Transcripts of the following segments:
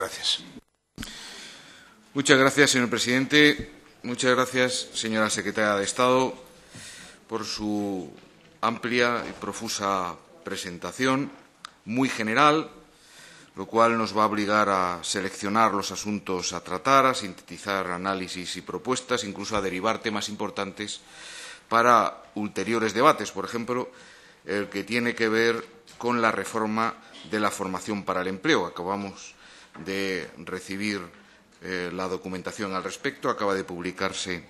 Gracias. Muchas gracias, señor presidente. Muchas gracias, señora secretaria de Estado, por su amplia y profusa presentación, muy general, lo cual nos va a obligar a seleccionar los asuntos a tratar, a sintetizar análisis y propuestas, incluso a derivar temas importantes para ulteriores debates. Por ejemplo, el que tiene que ver con la reforma de la formación para el empleo. Acabamos de recibir la documentación al respecto. Acaba de publicarse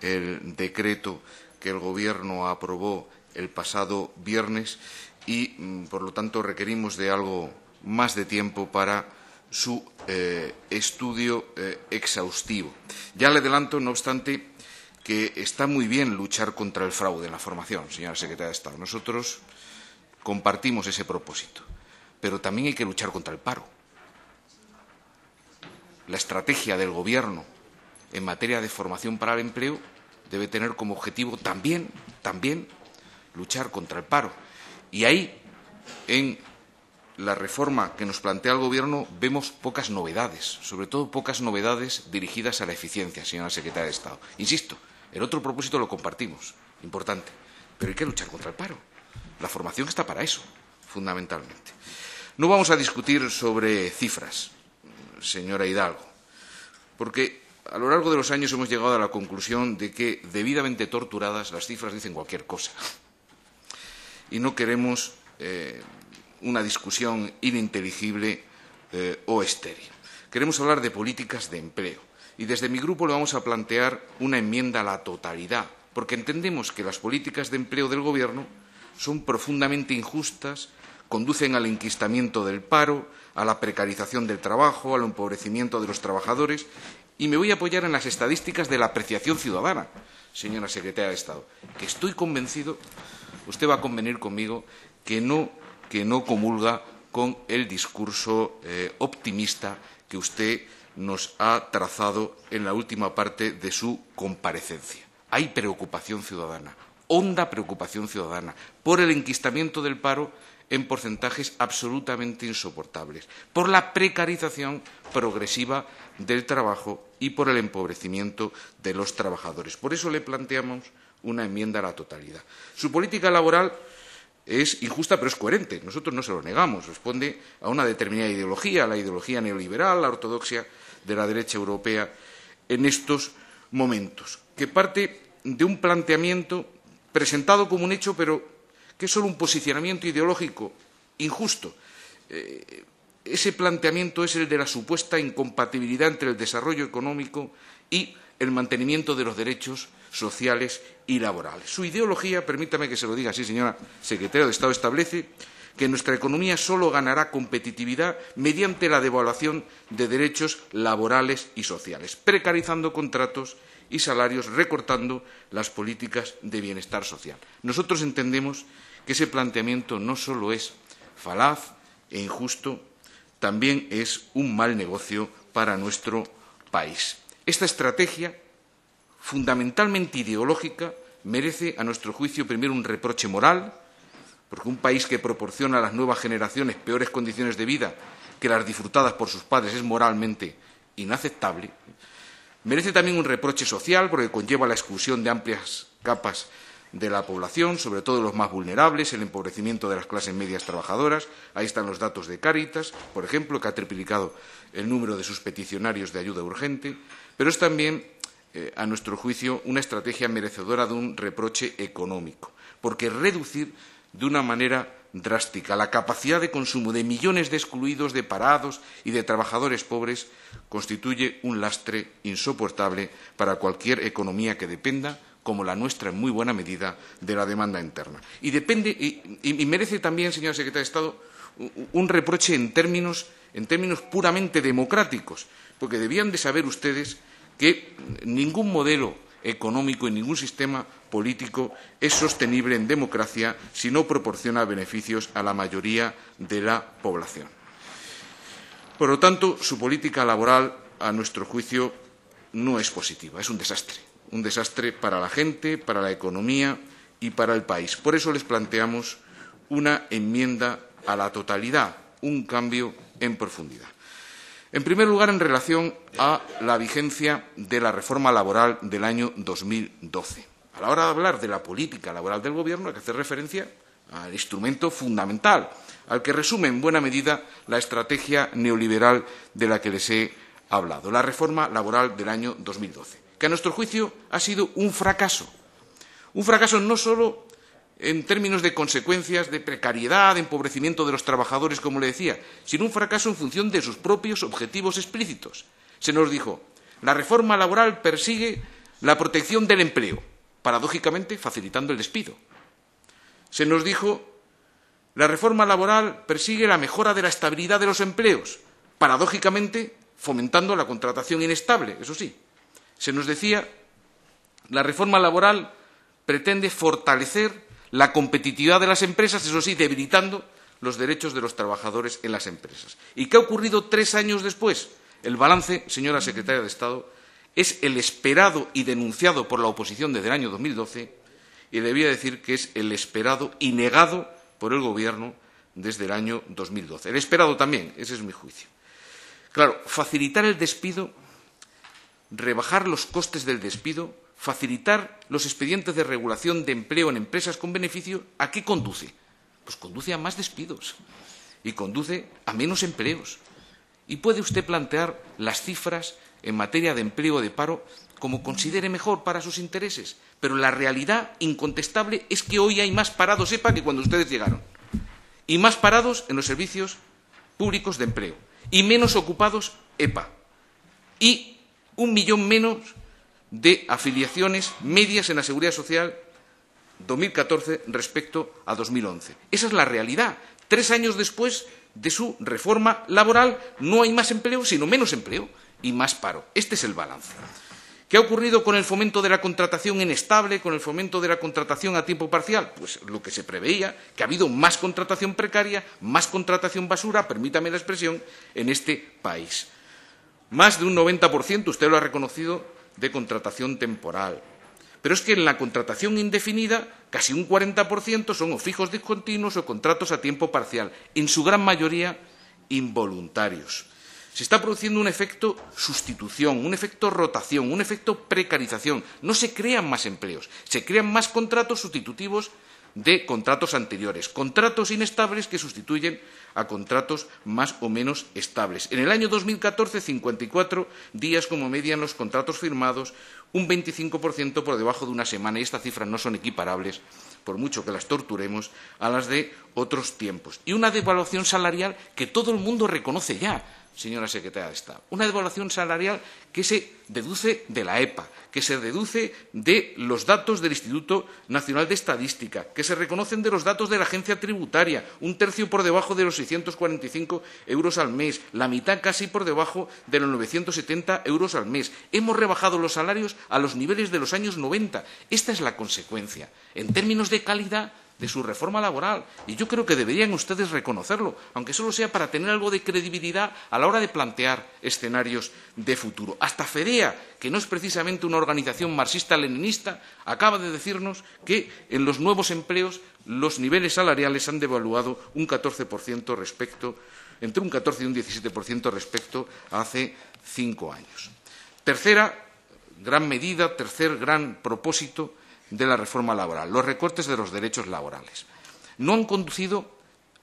el decreto que el Gobierno aprobó el pasado viernes y, por lo tanto, requerimos de algo más de tiempo para su estudio exhaustivo. Ya le adelanto, no obstante, que está muy bien luchar contra el fraude en la formación, señora secretaria de Estado. Nosotros compartimos ese propósito, pero también hay que luchar contra el paro. La estrategia del Gobierno en materia de formación para el empleo debe tener como objetivo también luchar contra el paro. Y ahí, en la reforma que nos plantea el Gobierno, vemos pocas novedades, sobre todo pocas novedades dirigidas a la eficiencia, señora secretaria de Estado. Insisto, el otro propósito lo compartimos, importante, pero hay que luchar contra el paro. La formación está para eso, fundamentalmente. No vamos a discutir sobre cifras, señora Hidalgo, porque a lo largo de los años hemos llegado a la conclusión de que, debidamente torturadas, las cifras dicen cualquier cosa. Y no queremos una discusión ininteligible o estéril. Queremos hablar de políticas de empleo. Y desde mi grupo le vamos a plantear una enmienda a la totalidad, porque entendemos que las políticas de empleo del Gobierno son profundamente injustas, conducen al enquistamiento del paro, a la precarización del trabajo, al empobrecimiento de los trabajadores. Y me voy a apoyar en las estadísticas de la apreciación ciudadana, señora secretaria de Estado, que estoy convencido, usted va a convenir conmigo, que no comulga con el discurso optimista que usted nos ha trazado en la última parte de su comparecencia. Hay preocupación ciudadana, honda preocupación ciudadana, por el enquistamiento del paro en porcentajes absolutamente insoportables, por la precarización progresiva del trabajo y por el empobrecimiento de los trabajadores. Por eso le planteamos una enmienda a la totalidad. Su política laboral es injusta, pero es coherente. Nosotros no se lo negamos. Responde a una determinada ideología, la ideología neoliberal, la ortodoxia de la derecha europea en estos momentos, que parte de un planteamiento presentado como un hecho, pero que es solo un posicionamiento ideológico injusto. Ese planteamiento es el de la supuesta incompatibilidad entre el desarrollo económico y el mantenimiento de los derechos sociales y laborales. Su ideología, permítame que se lo diga así, señora secretaria de Estado, establece que nuestra economía solo ganará competitividad mediante la devaluación de derechos laborales y sociales, precarizando contratos y salarios, recortando las políticas de bienestar social. Nosotros entendemos que ese planteamiento no solo es falaz e injusto, también es un mal negocio para nuestro país. Esta estrategia, fundamentalmente ideológica, merece, a nuestro juicio, primero un reproche moral, porque un país que proporciona a las nuevas generaciones peores condiciones de vida que las disfrutadas por sus padres es moralmente inaceptable. Merece también un reproche social, porque conlleva la exclusión de amplias capas de la población, sobre todo de los más vulnerables, el empobrecimiento de las clases medias trabajadoras. Ahí están los datos de Cáritas, por ejemplo, que ha triplicado el número de sus peticionarios de ayuda urgente. Pero es también, a nuestro juicio, una estrategia merecedora de un reproche económico, porque reducir de una manera drástica la capacidad de consumo de millones de excluidos, de parados y de trabajadores pobres constituye un lastre insoportable para cualquier economía que dependa, como la nuestra en muy buena medida, de la demanda interna. Y merece también, señora secretaria de Estado, un reproche en términos puramente democráticos, porque debían de saber ustedes que ningún modelo económico y ningún sistema político es sostenible en democracia si no proporciona beneficios a la mayoría de la población. Por lo tanto, su política laboral, a nuestro juicio, no es positiva, es un desastre para la gente, para la economía y para el país. Por eso les planteamos una enmienda a la totalidad, un cambio en profundidad. En primer lugar, en relación a la vigencia de la reforma laboral del año 2012. A la hora de hablar de la política laboral del Gobierno hay que hacer referencia al instrumento fundamental, al que resume en buena medida la estrategia neoliberal de la que les he hablado, la reforma laboral del año 2012, que a nuestro juicio ha sido un fracaso no solo en términos de consecuencias de precariedad, de empobrecimiento de los trabajadores, como le decía, sino un fracaso en función de sus propios objetivos explícitos. Se nos dijo, la reforma laboral persigue la protección del empleo, paradójicamente facilitando el despido. Se nos dijo, la reforma laboral persigue la mejora de la estabilidad de los empleos, paradójicamente fomentando la contratación inestable, eso sí. Se nos decía, la reforma laboral pretende fortalecer la competitividad de las empresas, eso sí, debilitando los derechos de los trabajadores en las empresas. ¿Y qué ha ocurrido 3 años después? El balance, señora secretaria de Estado, es el esperado y denunciado por la oposición desde el año 2012 y debía decir que es el esperado y negado por el Gobierno desde el año 2012. El esperado también, ese es mi juicio. Claro, facilitar el despido, rebajar los costes del despido, facilitar los expedientes de regulación de empleo en empresas con beneficio, ¿a qué conduce? Pues conduce a más despidos y conduce a menos empleos. Y puede usted plantear las cifras en materia de empleo o de paro como considere mejor para sus intereses, pero la realidad incontestable es que hoy hay más parados EPA que cuando ustedes llegaron, y más parados en los servicios públicos de empleo, y menos ocupados EPA, y 1 millón menos de afiliaciones medias en la Seguridad Social 2014 respecto a 2011. Esa es la realidad. 3 años después de su reforma laboral no hay más empleo, sino menos empleo y más paro. Este es el balance. ¿Qué ha ocurrido con el fomento de la contratación inestable, con el fomento de la contratación a tiempo parcial? Pues lo que se preveía, que ha habido más contratación precaria, más contratación basura, permítame la expresión, en este país. Más de un 90%, usted lo ha reconocido, de contratación temporal. Pero es que en la contratación indefinida casi un 40% son o fijos discontinuos o contratos a tiempo parcial, en su gran mayoría involuntarios. Se está produciendo un efecto sustitución, un efecto rotación, un efecto precarización. No se crean más empleos, se crean más contratos sustitutivos de contratos anteriores, contratos inestables que sustituyen a contratos más o menos estables. En el año 2014, 54 días como media en los contratos firmados, un 25% por debajo de una semana, y estas cifras no son equiparables, por mucho que las torturemos, a las de otros tiempos. Y una devaluación salarial que todo el mundo reconoce ya, señora secretaria de Estado. Una devaluación salarial que se deduce de la EPA, que se deduce de los datos del Instituto Nacional de Estadística, que se reconocen de los datos de la Agencia Tributaria, 1/3 por debajo de los 645 euros al mes, la mitad casi por debajo de los 970 euros al mes. Hemos rebajado los salarios a los niveles de los años 90. Esta es la consecuencia, en términos de calidad, de su reforma laboral. Y yo creo que deberían ustedes reconocerlo, aunque solo sea para tener algo de credibilidad a la hora de plantear escenarios de futuro. Hasta FEDEA, que no es precisamente una organización marxista-leninista, acaba de decirnos que en los nuevos empleos los niveles salariales han devaluado un 14% entre un 14 y un 17% respecto a hace 5 años. Tercera gran medida, tercer gran propósito de la reforma laboral, los recortes de los derechos laborales. No han conducido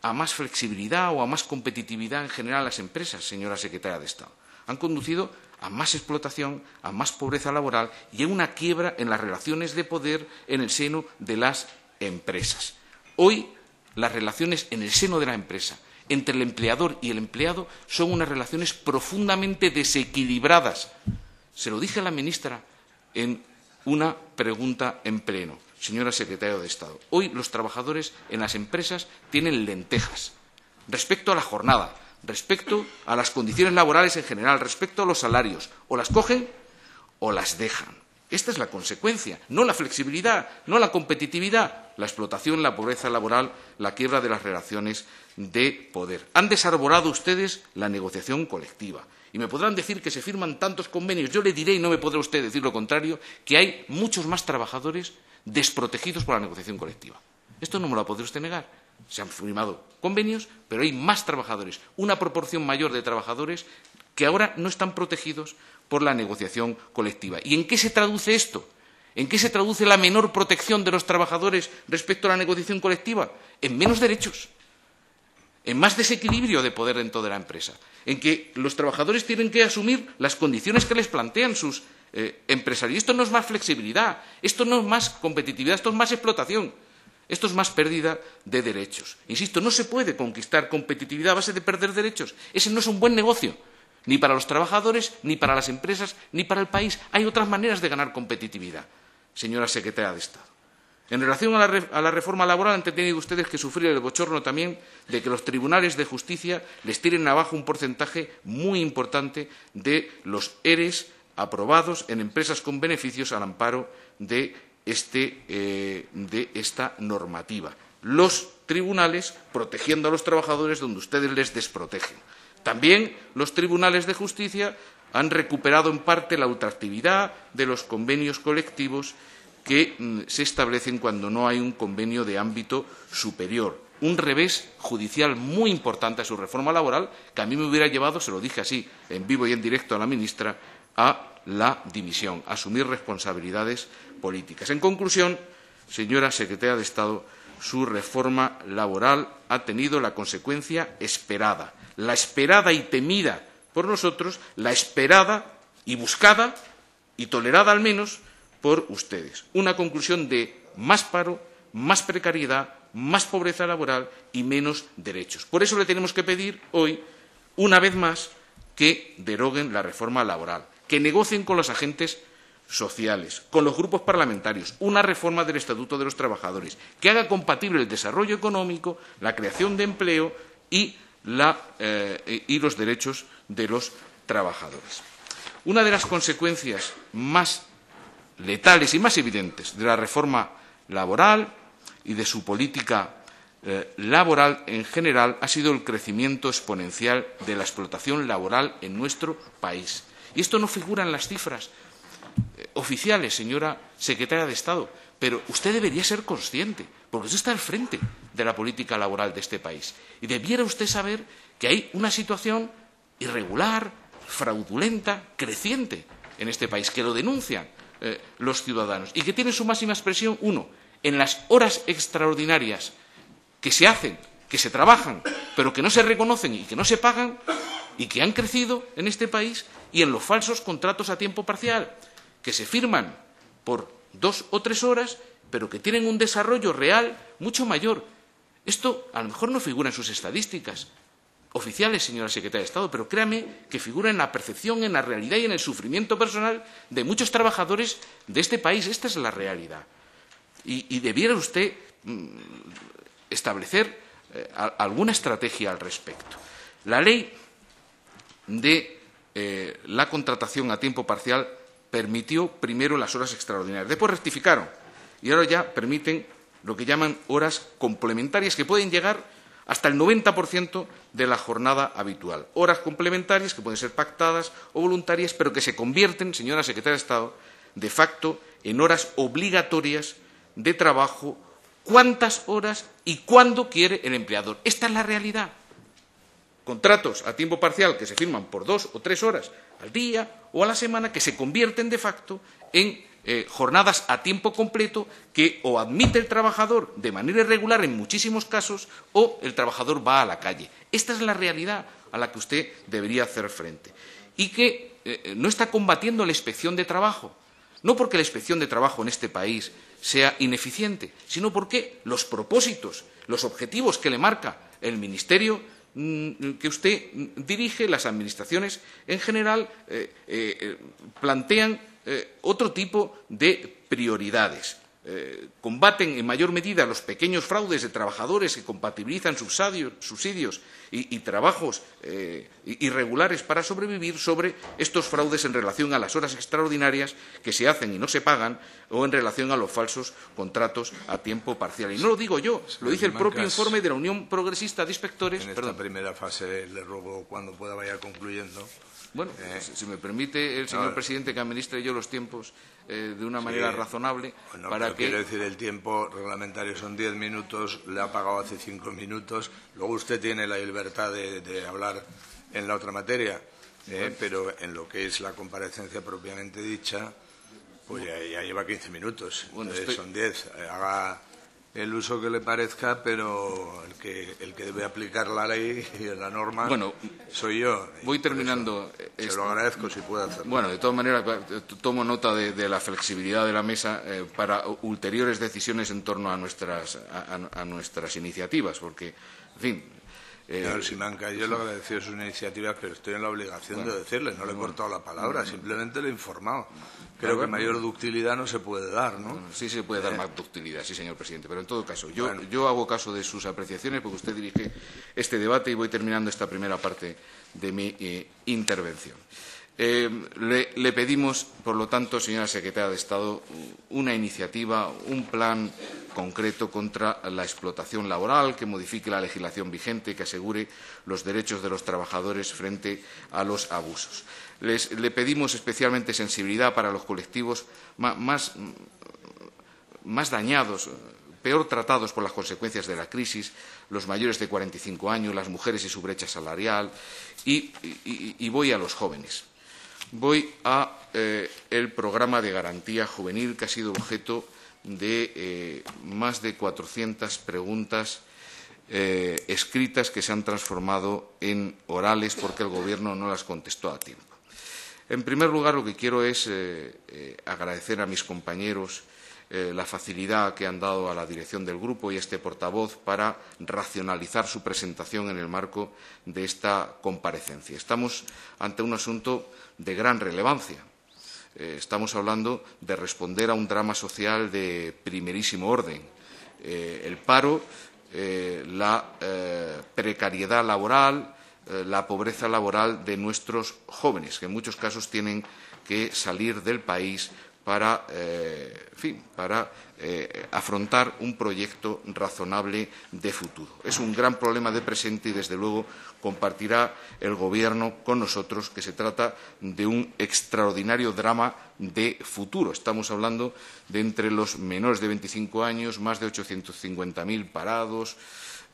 a más flexibilidad o a más competitividad en general a las empresas, señora secretaria de Estado. Han conducido a más explotación, a más pobreza laboral y a una quiebra en las relaciones de poder en el seno de las empresas. Hoy, las relaciones en el seno de la empresa entre el empleador y el empleado son unas relaciones profundamente desequilibradas. Se lo dije a la ministra en una pregunta en pleno, señora secretaria de Estado. Hoy los trabajadores en las empresas tienen lentejas respecto a la jornada, respecto a las condiciones laborales en general, respecto a los salarios. O las cogen o las dejan. Esta es la consecuencia, no la flexibilidad, no la competitividad, la explotación, la pobreza laboral, la quiebra de las relaciones de poder. Han desarbolado ustedes la negociación colectiva. Y me podrán decir que se firman tantos convenios. Yo le diré, y no me podrá usted decir lo contrario, que hay muchos más trabajadores desprotegidos por la negociación colectiva. Esto no me lo podrá usted negar. Se han firmado convenios, pero hay más trabajadores, una proporción mayor de trabajadores que ahora no están protegidos por la negociación colectiva. ¿Y en qué se traduce esto? ¿En qué se traduce la menor protección de los trabajadores respecto a la negociación colectiva? En menos derechos, en más desequilibrio de poder dentro de la empresa, en que los trabajadores tienen que asumir las condiciones que les plantean sus empresarios. Y esto no es más flexibilidad, esto no es más competitividad, esto es más explotación, esto es más pérdida de derechos. Insisto, no se puede conquistar competitividad a base de perder derechos. Ese no es un buen negocio, ni para los trabajadores, ni para las empresas, ni para el país. Hay otras maneras de ganar competitividad, señora secretaria de Estado. En relación a la reforma laboral, han tenido ustedes que sufrir el bochorno también de que los tribunales de justicia les tiren abajo un porcentaje muy importante de los ERES aprobados en empresas con beneficios al amparo de esta normativa. Los tribunales protegiendo a los trabajadores donde ustedes les desprotegen. También los tribunales de justicia han recuperado en parte la ultraactividad de los convenios colectivos que se establecen cuando no hay un convenio de ámbito superior. Un revés judicial muy importante a su reforma laboral, que a mí me hubiera llevado, se lo dije así, en vivo y en directo a la ministra, a la dimisión, a asumir responsabilidades políticas. En conclusión, señora secretaria de Estado, su reforma laboral ha tenido la consecuencia esperada, la esperada y temida por nosotros, la esperada y buscada y tolerada al menos por ustedes. Una conclusión de más paro, más precariedad, más pobreza laboral y menos derechos. Por eso le tenemos que pedir hoy, una vez más, que deroguen la reforma laboral, que negocien con los agentes sociales, con los grupos parlamentarios, una reforma del Estatuto de los Trabajadores, que haga compatible el desarrollo económico, la creación de empleo y los derechos de los trabajadores. Una de las consecuencias más letales y más evidentes de la reforma laboral y de su política laboral en general ha sido el crecimiento exponencial de la explotación laboral en nuestro país. Y esto no figura en las cifras oficiales, señora secretaria de Estado, pero usted debería ser consciente, porque usted está al frente de la política laboral de este país. Y debiera usted saber que hay una situación irregular, fraudulenta, creciente en este país, que lo denuncian los ciudadanos y que tiene su máxima expresión, uno, en las horas extraordinarias que se hacen, que se trabajan, pero que no se reconocen y que no se pagan y que han crecido en este país, y en los falsos contratos a tiempo parcial, que se firman por 2 o 3 horas, pero que tienen un desarrollo real mucho mayor. Esto a lo mejor no figura en sus estadísticas oficiales, señora secretaria de Estado, pero créame que figura en la percepción, en la realidad y en el sufrimiento personal de muchos trabajadores de este país. Esta es la realidad. Y debiera usted establecer alguna estrategia al respecto. La ley de la contratación a tiempo parcial permitió primero las horas extraordinarias, después rectificaron y ahora ya permiten lo que llaman horas complementarias, que pueden llegar hasta el 90% de la jornada habitual. Horas complementarias que pueden ser pactadas o voluntarias, pero que se convierten, señora secretaria de Estado, de facto en horas obligatorias de trabajo, cuántas horas y cuándo quiere el empleador. Esta es la realidad. Contratos a tiempo parcial que se firman por 2 o 3 horas al día o a la semana, que se convierten de facto en jornadas a tiempo completo que o admite el trabajador de manera irregular en muchísimos casos o el trabajador va a la calle. Esta es la realidad a la que usted debería hacer frente. Y que no está combatiendo la inspección de trabajo. No porque la inspección de trabajo en este país sea ineficiente, sino porque los propósitos, los objetivos que le marca el Ministerio que usted dirige, las administraciones en general, plantean otro tipo de prioridades. Combaten en mayor medida los pequeños fraudes de trabajadores que compatibilizan subsidios y trabajos irregulares para sobrevivir sobre estos fraudes en relación a las horas extraordinarias que se hacen y no se pagan, o en relación a los falsos contratos a tiempo parcial. Y no lo digo yo, lo dice el propio informe de la Unión Progresista de Inspectores. En esta primera fase le ruego, cuando pueda, vaya concluyendo. Bueno, si me permite el señor presidente que administre yo los tiempos de una manera razonable. Bueno, para que... Quiero decir, el tiempo reglamentario son 10 minutos, le ha pagado hace 5 minutos, luego usted tiene la libertad de hablar en la otra materia. pero en lo que es la comparecencia propiamente dicha, pues ya lleva 15 minutos. Bueno, Son 10. Haga el uso que le parezca, pero el que debe aplicar la ley y la norma soy yo. Voy terminando. Se lo agradezco si puede hacerlo. Bueno, de todas maneras, tomo nota de la flexibilidad de la mesa para ulteriores decisiones en torno a nuestras iniciativas, porque, en fin. Señor Simancas, yo le agradecido sus iniciativas, pero estoy en la obligación de decirle. No le he cortado la palabra, simplemente le he informado. Creo que mayor ductilidad no se puede dar, ¿no? Sí se puede dar más ductilidad, sí, señor presidente. Pero en todo caso, yo hago caso de sus apreciaciones porque usted dirige este debate y voy terminando esta primera parte de mi intervención. Le pedimos, por lo tanto, señora secretaria de Estado, una iniciativa, un plan concreto contra la explotación laboral que modifique la legislación vigente, que asegure los derechos de los trabajadores frente a los abusos. Le pedimos especialmente sensibilidad para los colectivos más dañados, peor tratados por las consecuencias de la crisis, los mayores de 45 años, las mujeres y su brecha salarial, y voy a los jóvenes. Voy a el programa de garantía juvenil, que ha sido objeto de más de 400 preguntas escritas que se han transformado en orales porque el Gobierno no las contestó a tiempo. En primer lugar, lo que quiero es agradecer a mis compañeros la facilidad que han dado a la dirección del grupo y a este portavoz para racionalizar su presentación en el marco de esta comparecencia. Estamos ante un asunto de gran relevancia. Estamos hablando de responder a un drama social de primerísimo orden. El paro, la precariedad laboral, la pobreza laboral de nuestros jóvenes, que en muchos casos tienen que salir del país para afrontar un proyecto razonable de futuro. Es un gran problema de presente y, desde luego, compartirá el Gobierno con nosotros que se trata de un extraordinario drama de futuro. Estamos hablando de entre los menores de 25 años, más de 850.000 parados.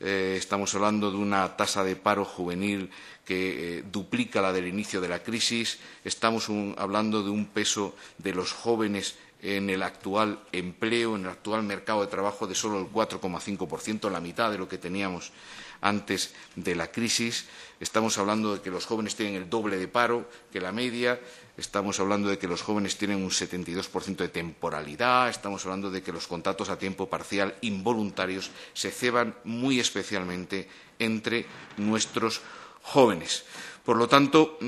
Estamos hablando de una tasa de paro juvenil que duplica la del inicio de la crisis. Estamos hablando de un peso de los jóvenes en el actual empleo, en el actual mercado de trabajo, de solo el 4,5%, la mitad de lo que teníamos antes de la crisis. Estamos hablando de que los jóvenes tienen el doble de paro que la media. Estamos hablando de que los jóvenes tienen un 72% de temporalidad. Estamos hablando de que los contratos a tiempo parcial involuntarios se ceban muy especialmente entre nuestros jóvenes. Por lo tanto,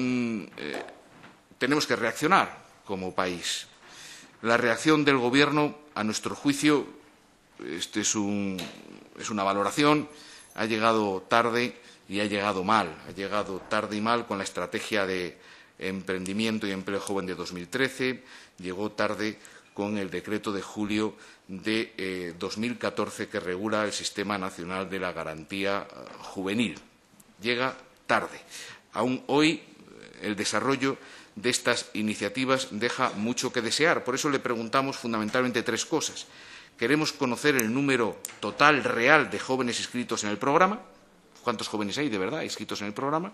tenemos que reaccionar como país. La reacción del Gobierno, a nuestro juicio, es una valoración, ha llegado tarde y ha llegado mal. Ha llegado tarde y mal con la estrategia de emprendimiento y empleo joven de 2013, llegó tarde con el decreto de julio de 2014 que regula el Sistema Nacional de la Garantía Juvenil. Llega tarde. Aún hoy el desarrollo de estas iniciativas deja mucho que desear. Por eso le preguntamos fundamentalmente tres cosas. Queremos conocer el número total real de jóvenes inscritos en el programa. ¿Cuántos jóvenes hay de verdad inscritos en el programa?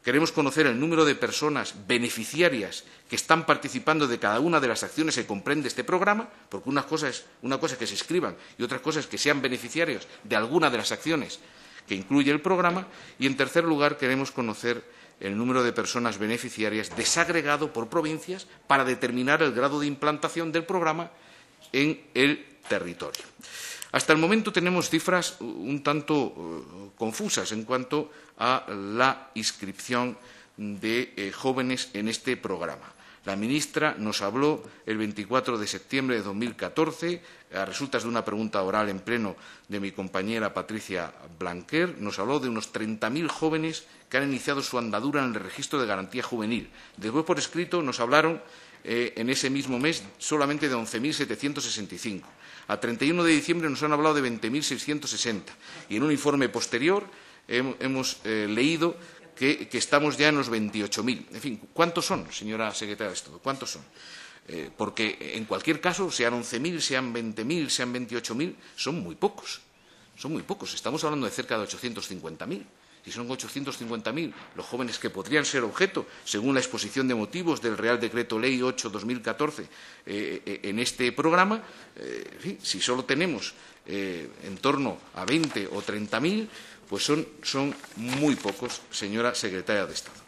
Queremos conocer el número de personas beneficiarias que están participando de cada una de las acciones que comprende este programa, porque una cosa es que se inscriban y otra cosa es que sean beneficiarios de alguna de las acciones que incluye el programa. Y, en tercer lugar, queremos conocer el número de personas beneficiarias desagregado por provincias para determinar el grado de implantación del programa en el territorio. Hasta el momento tenemos cifras un tanto confusas en cuanto a la inscripción de jóvenes en este programa. La ministra nos habló el 24 de septiembre de 2014, a resultas de una pregunta oral en pleno de mi compañera Patricia Blanquer, nos habló de unos 30.000 jóvenes que han iniciado su andadura en el registro de garantía juvenil. Después, por escrito, nos hablaron en ese mismo mes solamente de 11.765. A 31 de diciembre nos han hablado de 20.660. Y en un informe posterior hemos leído que estamos ya en los 28.000. En fin, ¿cuántos son, señora secretaria de Estado? ¿Cuántos son? Porque, en cualquier caso, sean 11.000, sean 20.000, sean 28.000, son muy pocos. Son muy pocos. Estamos hablando de cerca de 850.000. Si son 850.000 los jóvenes que podrían ser objeto, según la exposición de motivos del Real Decreto Ley 8/2014 en este programa, si solo tenemos en torno a 20 o 30.000, pues son muy pocos, señora secretaria de Estado.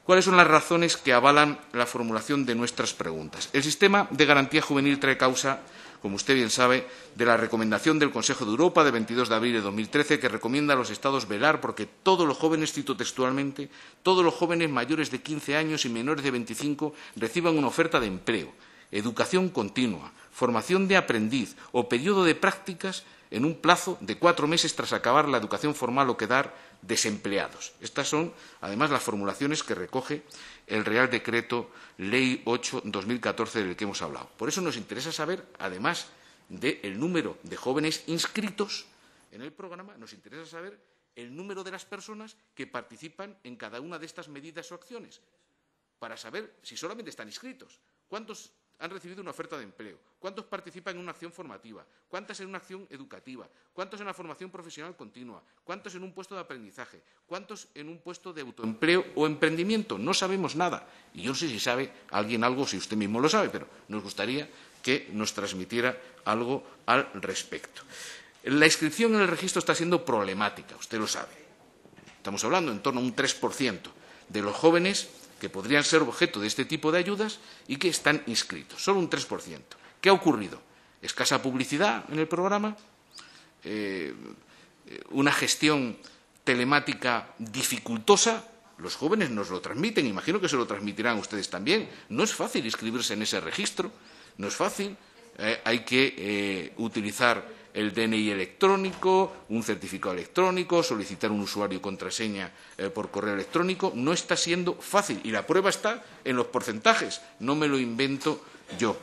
¿Cuáles son las razones que avalan la formulación de nuestras preguntas? El sistema de garantía juvenil trae causa, como usted bien sabe, de la recomendación del Consejo de Europa de 22 de abril de 2013, que recomienda a los Estados velar porque todos los jóvenes, cito textualmente, todos los jóvenes mayores de 15 años y menores de 25 reciban una oferta de empleo, educación continua, formación de aprendiz o periodo de prácticas en un plazo de 4 meses tras acabar la educación formal o quedar desempleados. Estas son, además, las formulaciones que recoge el Real Decreto Ley 8/2014 del que hemos hablado. Por eso nos interesa saber, además del número de jóvenes inscritos en el programa, nos interesa saber el número de las personas que participan en cada una de estas medidas o acciones, para saber si solamente están inscritos, cuántos han recibido una oferta de empleo, cuántos participan en una acción formativa, cuántas en una acción educativa, cuántos en la formación profesional continua, cuántos en un puesto de aprendizaje, cuántos en un puesto de autoempleo o emprendimiento. No sabemos nada. Y yo no sé si sabe alguien algo, si usted mismo lo sabe, pero nos gustaría que nos transmitiera algo al respecto. La inscripción en el registro está siendo problemática, usted lo sabe. Estamos hablando en torno a un 3% de los jóvenes que podrían ser objeto de este tipo de ayudas y que están inscritos. Solo un 3%. ¿Qué ha ocurrido? Escasa publicidad en el programa, una gestión telemática dificultosa. Los jóvenes nos lo transmiten, imagino que se lo transmitirán ustedes también. No es fácil inscribirse en ese registro, no es fácil. Hay que utilizar el DNI electrónico, un certificado electrónico, solicitar un usuario y contraseña por correo electrónico. No está siendo fácil y la prueba está en los porcentajes, no me lo invento yo.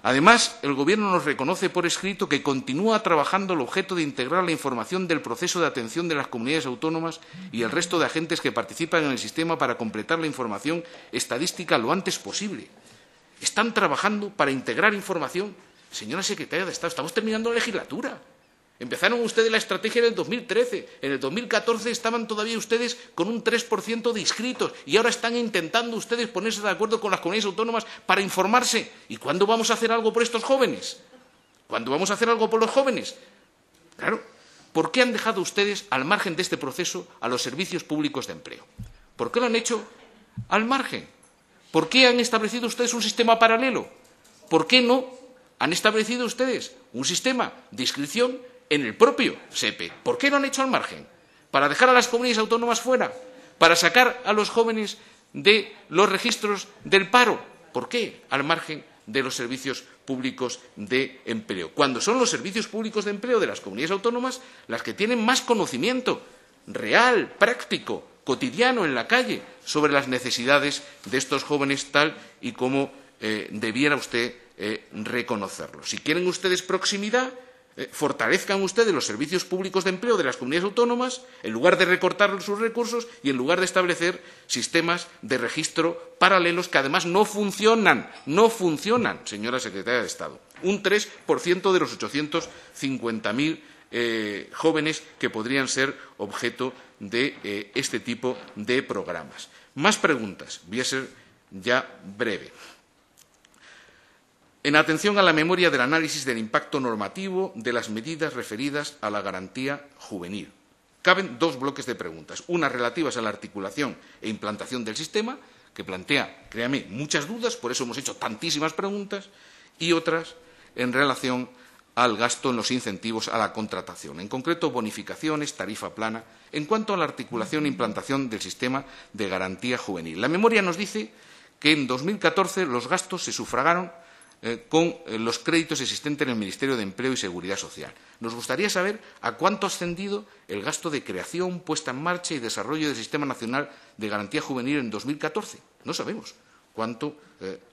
Además, el Gobierno nos reconoce por escrito que continúa trabajando el objeto de integrar la información del proceso de atención de las comunidades autónomas y el resto de agentes que participan en el sistema para completar la información estadística lo antes posible. Están trabajando para integrar información. Señora secretaria de Estado, estamos terminando la legislatura. Empezaron ustedes la estrategia en el 2013. En el 2014 estaban todavía ustedes con un 3% de inscritos y ahora están intentando ustedes ponerse de acuerdo con las comunidades autónomas para informarse. ¿Y cuándo vamos a hacer algo por estos jóvenes? ¿Cuándo vamos a hacer algo por los jóvenes? Claro. ¿Por qué han dejado ustedes al margen de este proceso a los servicios públicos de empleo? ¿Por qué lo han hecho al margen? ¿Por qué han establecido ustedes un sistema paralelo? ¿Por qué no han establecido ustedes un sistema de inscripción en el propio SEPE? ¿Por qué lo han hecho al margen? ¿Para dejar a las comunidades autónomas fuera? ¿Para sacar a los jóvenes de los registros del paro? ¿Por qué al margen de los servicios públicos de empleo? Cuando son los servicios públicos de empleo de las comunidades autónomas las que tienen más conocimiento real, práctico, cotidiano en la calle sobre las necesidades de estos jóvenes, tal y como debiera usted reconocerlo. Si quieren ustedes proximidad, fortalezcan ustedes los servicios públicos de empleo de las comunidades autónomas en lugar de recortar sus recursos y en lugar de establecer sistemas de registro paralelos que además no funcionan, señora secretaria de Estado. Un 3% de los 850.000 jóvenes que podrían ser objeto de este tipo de programas. Más preguntas. Voy a ser ya breve. En atención a la memoria del análisis del impacto normativo de las medidas referidas a la garantía juvenil, caben dos bloques de preguntas. Unas relativas a la articulación e implantación del sistema, que plantea, créame, muchas dudas, por eso hemos hecho tantísimas preguntas, y otras en relación al gasto en los incentivos a la contratación, en concreto bonificaciones, tarifa plana, en cuanto a la articulación e implantación del sistema de garantía juvenil. La memoria nos dice que en 2014 los gastos se sufragaron con los créditos existentes en el Ministerio de Empleo y Seguridad Social. Nos gustaría saber a cuánto ha ascendido el gasto de creación, puesta en marcha y desarrollo del Sistema Nacional de Garantía Juvenil en 2014. No sabemos cuánto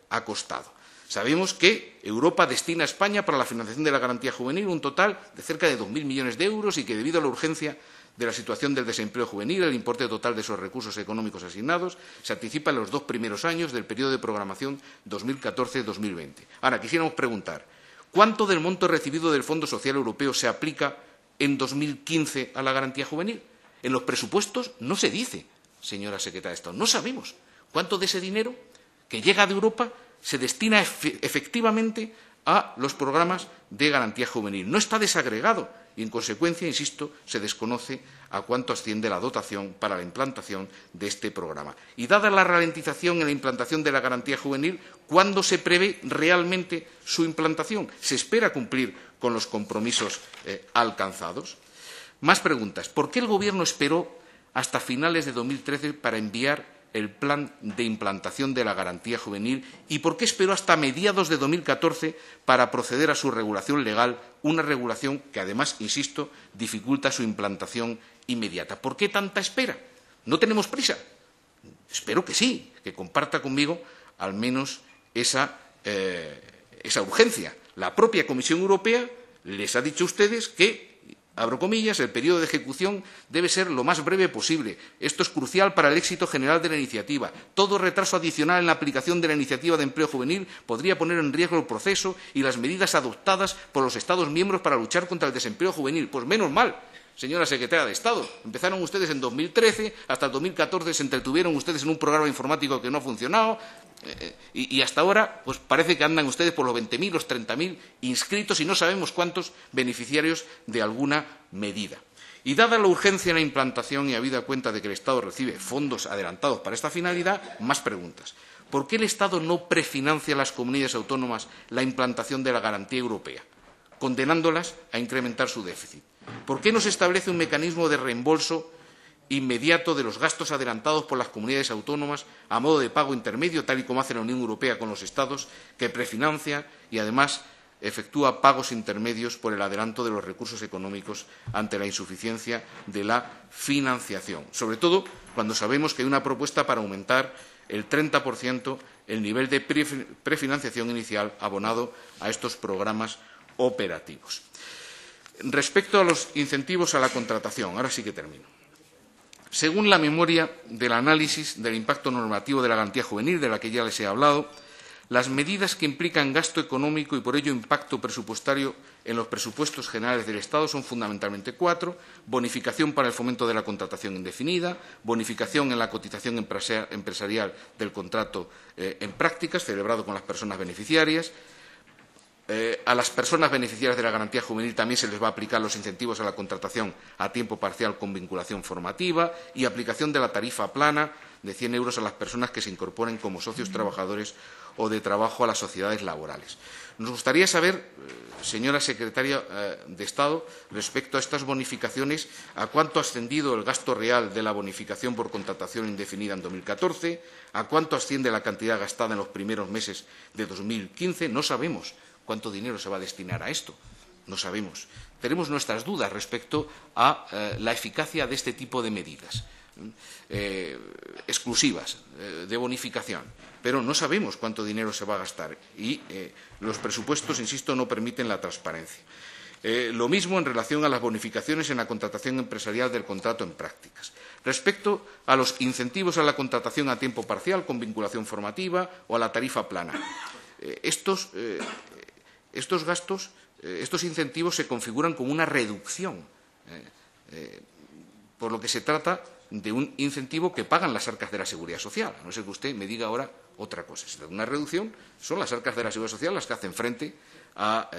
ha costado. Sabemos que Europa destina a España para la financiación de la garantía juvenil un total de cerca de 2.000 millones de euros y que, debido a la urgencia de la situación del desempleo juvenil, el importe total de esos recursos económicos asignados se anticipa en los 2 primeros años del periodo de programación 2014-2020. Ahora, quisiéramos preguntar, ¿cuánto del monto recibido del Fondo Social Europeo se aplica en 2015 a la garantía juvenil? En los presupuestos no se dice, señora secretaria de Estado, no sabemos cuánto de ese dinero que llega de Europa se destina efectivamente a los programas de garantía juvenil. No está desagregado y, en consecuencia, insisto, se desconoce a cuánto asciende la dotación para la implantación de este programa. Y, dada la ralentización en la implantación de la garantía juvenil, ¿cuándo se prevé realmente su implantación? ¿Se espera cumplir con los compromisos alcanzados? Más preguntas. ¿Por qué el Gobierno esperó hasta finales de 2013 para enviar el plan de implantación de la garantía juvenil y por qué esperó hasta mediados de 2014 para proceder a su regulación legal, una regulación que además, insisto, dificulta su implantación inmediata? ¿Por qué tanta espera? ¿No tenemos prisa? Espero que sí, que comparta conmigo al menos esa urgencia. La propia Comisión Europea les ha dicho a ustedes que, abro comillas, el periodo de ejecución debe ser lo más breve posible. Esto es crucial para el éxito general de la iniciativa. Todo retraso adicional en la aplicación de la iniciativa de empleo juvenil podría poner en riesgo el proceso y las medidas adoptadas por los Estados miembros para luchar contra el desempleo juvenil. Pues menos mal, señora secretaria de Estado. Empezaron ustedes en 2013, hasta el 2014 se entretuvieron ustedes en un programa informático que no ha funcionado y hasta ahora pues parece que andan ustedes por los 20.000, los 30.000 inscritos y no sabemos cuántos beneficiarios de alguna medida. Y dada la urgencia en la implantación y habida cuenta de que el Estado recibe fondos adelantados para esta finalidad, más preguntas. ¿Por qué el Estado no prefinancia a las comunidades autónomas la implantación de la garantía europea, condenándolas a incrementar su déficit? ¿Por qué no se establece un mecanismo de reembolso inmediato de los gastos adelantados por las comunidades autónomas a modo de pago intermedio, tal y como hace la Unión Europea con los Estados, que prefinancia y, además, efectúa pagos intermedios por el adelanto de los recursos económicos ante la insuficiencia de la financiación? Sobre todo cuando sabemos que hay una propuesta para aumentar el 30% el nivel de prefinanciación inicial abonado a estos programas operativos. Respecto a los incentivos a la contratación, ahora sí que termino. Según la memoria del análisis del impacto normativo de la garantía juvenil, de la que ya les he hablado, las medidas que implican gasto económico y, por ello, impacto presupuestario en los presupuestos generales del Estado son fundamentalmente 4. Bonificación para el fomento de la contratación indefinida, bonificación en la cotización empresarial del contrato en prácticas, celebrado con las personas beneficiarias. A las personas beneficiarias de la garantía juvenil también se les va a aplicar los incentivos a la contratación a tiempo parcial con vinculación formativa y aplicación de la tarifa plana de 100 euros a las personas que se incorporen como socios trabajadores o de trabajo a las sociedades laborales. Nos gustaría saber, señora secretaria de Estado, respecto a estas bonificaciones, a cuánto ha ascendido el gasto real de la bonificación por contratación indefinida en 2014, a cuánto asciende la cantidad gastada en los primeros meses de 2015. No sabemos cuánto dinero se va a destinar a esto. No sabemos. Tenemos nuestras dudas respecto a la eficacia de este tipo de medidas exclusivas de bonificación, pero no sabemos cuánto dinero se va a gastar y los presupuestos, insisto, no permiten la transparencia. Lo mismo en relación a las bonificaciones en la contratación empresarial del contrato en prácticas. Respecto a los incentivos a la contratación a tiempo parcial con vinculación formativa o a la tarifa plana, estos gastos, estos incentivos se configuran como una reducción, por lo que se trata de un incentivo que pagan las arcas de la Seguridad Social. A no ser que usted me diga ahora otra cosa. Si es una reducción, son las arcas de la Seguridad Social las que hacen frente a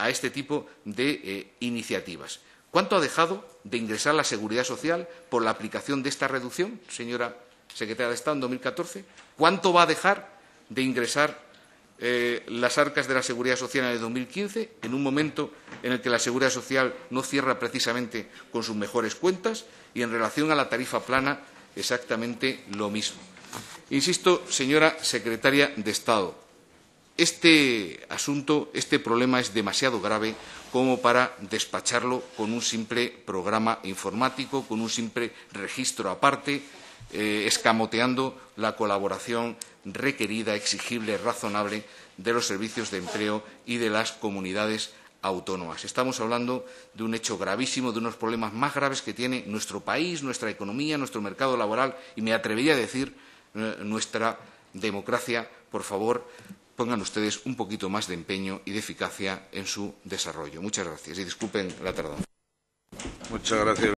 este tipo de iniciativas. ¿Cuánto ha dejado de ingresar la Seguridad Social por la aplicación de esta reducción, señora secretaria de Estado, en 2014? ¿Cuánto va a dejar de ingresar las arcas de la Seguridad Social en el 2015, en un momento en el que la Seguridad Social no cierra precisamente con sus mejores cuentas? Y en relación a la tarifa plana, exactamente lo mismo. Insisto, señora secretaria de Estado, este asunto, este problema es demasiado grave como para despacharlo con un simple programa informático, con un simple registro aparte, escamoteando la colaboración requerida, exigible, razonable de los servicios de empleo y de las comunidades autónomas. Estamos hablando de un hecho gravísimo, de unos problemas más graves que tiene nuestro país, nuestra economía, nuestro mercado laboral y, me atrevería a decir, nuestra democracia. Por favor, pongan ustedes un poquito más de empeño y de eficacia en su desarrollo. Muchas gracias y disculpen la tardanza. Muchas gracias.